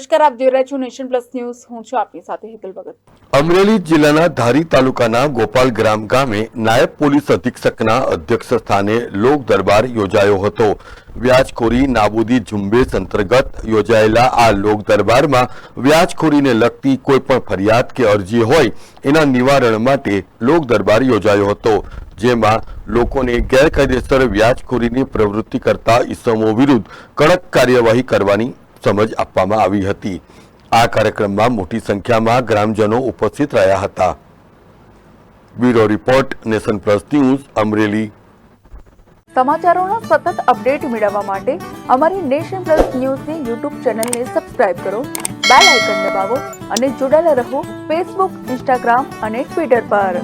નમસ્કાર, આપ જોઈ રહ્યા છો નેશન પ્લસ ન્યૂઝ. હું છું આપની સાથે હેતલ ભગત. અમરેલી જિલ્લાના ધારી તાલુકાના ગોપાલગ્રામ ગામે નાયબ પોલીસ અધિક્ષકના અધ્યક્ષ સ્થાને લોક દરબાર યોજાયો હતો. વ્યાજખોરી નાબૂદી ઝુંબેશ અંતર્ગત યોજાયેલા આ લોક દરબારમાં વ્યાજખોરીને લગતી કોઈ પણ ફરિયાદ કે અરજી હોય એના નિવારણ માટે લોક દરબાર યોજાયો હતો, જેમાં લોકોને ગેરકાયદેસર વ્યાજખોરીની પ્રવૃત્તિ કરતા ઇસમો વિરુદ્ધ કડક કાર્યવાહી કરવાની સમજ આપવામાં આવી હતી. આ કાર્યક્રમમાં મોટી સંખ્યામાં ગ્રામજનો ઉપસ્થિત રહ્યા હતા. Bureau report, nation plus news, Amreli. સમાચારોના સતત અપડેટ મેળવવા માટે અમારી નેશન પ્લસ ન્યૂઝની યુટ્યુબ ચેનલને સબસ્ક્રાઇબ કરો, બેલ આઇકન દબાવો અને જોડાયેલા રહો ફેસબુક, ઇન્સ્ટાગ્રામ અને ટ્વિટર પર.